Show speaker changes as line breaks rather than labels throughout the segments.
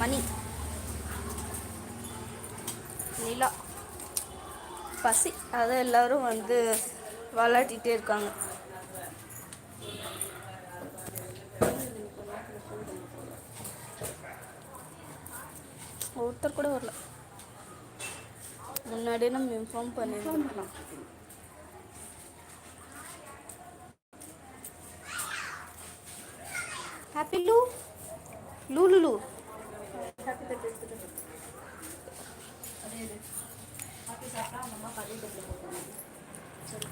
மணி, நிலா, பசி. அதை எல்லோரும் வந்து விளாட்டிகிட்டே இருக்காங்க. ஒருத்தர் கூட வரல. முன்னாடியே நம்ம இன்ஃபார்ம் பண்ணியிருந்தோம். ஹாப்பி லூ லூ லூ லூ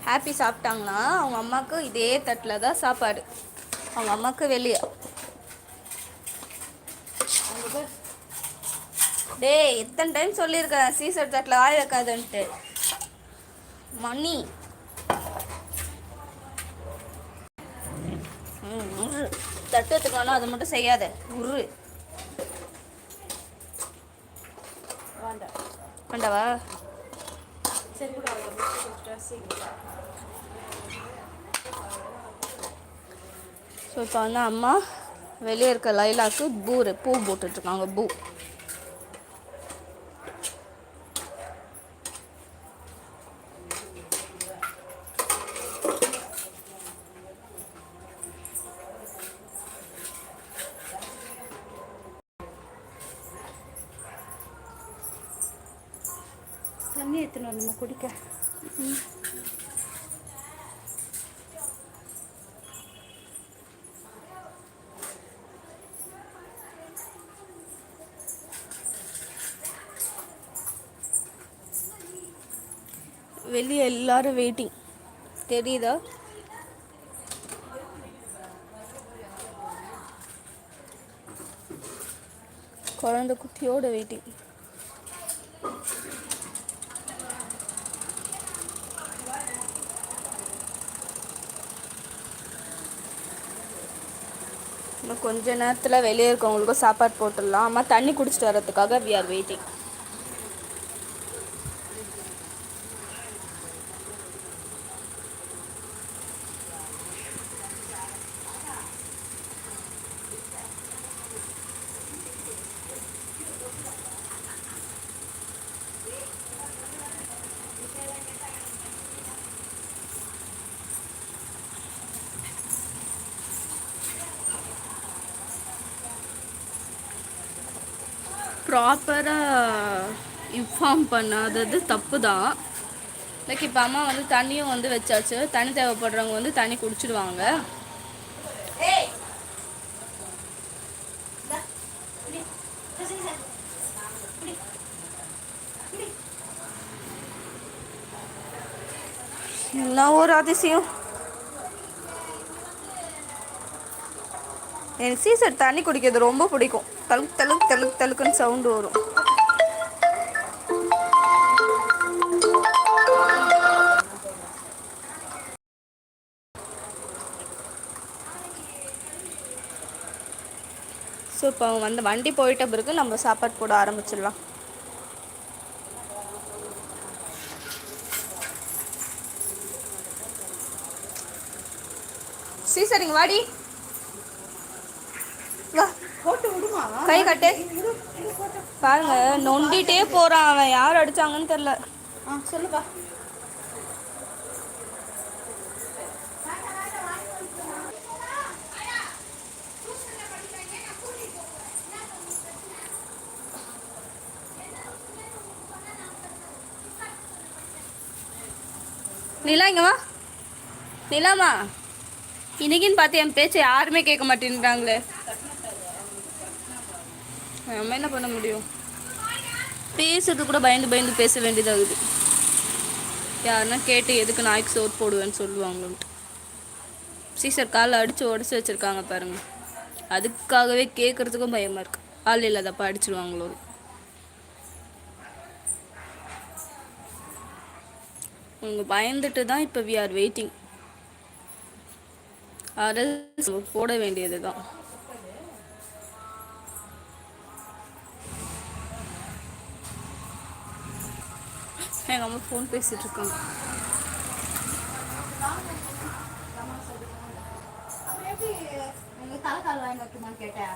ஹாப்பி சாப்பிட்டாங்களா? அவங்க அம்மாவுக்கு இதே தட்டில் தான் சாப்பாடு. அவங்க அம்மாவுக்கு வெளியே. டேய், எத்தனை டைம் சொல்லியிருக்கேன் சீசர் தட்டில் வாய் வைக்காதுன்ட்டு. மணி உரு. தட்டு எடுத்துக்கணும், அதை மட்டும் செய்யாத. உரு வேண்டாவா? சரி கூட. ஸோ இப்போ வந்து அம்மா வெளியே இருக்க லைலாக்கு பூ போட்டுட்ருக்காங்க. பூ தண்ணி எடுத்துன்னு வரணுமா குடிக்க? வெளியே எல்லாரும் வெயிட்டிங், தெரியுதா? குழந்தை குட்டியோட வெயிட்டிங். இன்னும் கொஞ்ச நேரத்தில் வெளியே இருக்கவங்களுக்கும் சாப்பாடு போட்டுடலாம். அம்மா தண்ணி குடிச்சிட்டு வர்றதுக்காக வி ஆர் வெயிட்டிங். ப்ராப்பராக இன்ஃபார்ம் பண்ணாதது தப்பு தான். லைக் இப்போ அம்மா வந்து தண்ணியும் வந்து வச்சாச்சு. தண்ணி தேவைப்படுறவங்க வந்து தண்ணி குடிச்சிடுவாங்க. என்ன ஒரு அதிசயம்! எனக்கு சீசர் தண்ணி குடிக்கிறது ரொம்ப பிடிக்கும். தழுக்கு தழுக்கு தழுக்கு தழுக்குன்னு சவுண்டு வரும். ஸோ இப்போ அவங்க வந்து வண்டி போயிட்ட பிறகு நம்ம சாப்பாடு போட ஆரம்பிச்சிடலாம். சீசரிங்க வாடி, கை கட்டு. பாருங்க, நொண்டிட்டே போறான் அவன். யார் அடிச்சாங்கன்னு தெரியல. சொல்லுப்பா. நிலா இங்க வா. நிலாமா, இன்னைக்குன்னு பார்த்து என் பேச்சை யாருமே கேட்க மாட்டேன்றாங்களே. நம்ம என்ன பண்ண முடியும்? பேசுறது கூட பயந்து பயந்து பேச வேண்டியதாகுது. யாருன்னா கேட்டு எதுக்கு நாய்க்கு சோறு போடுவேன்னு சொல்லுவாங்கன்ட்டு. சீசர் காலில் அடித்து உடச்சி வச்சுருக்காங்க பாருங்க. அதுக்காகவே கேட்குறதுக்கும் பயமாக இருக்குது. ஆள் இல்லாதப்பா அடிச்சிடுவாங்களோ. அவங்க பயந்துட்டு தான் இப்போ வி ஆர் வெயிட்டிங். அரசு போட வேண்டியது தான். எங்கள் அம்மா ஃபோன் பேசிகிட்டு இருக்காங்க. தலை கால் வாங்கி வைக்குமான்னு கேட்டேன்.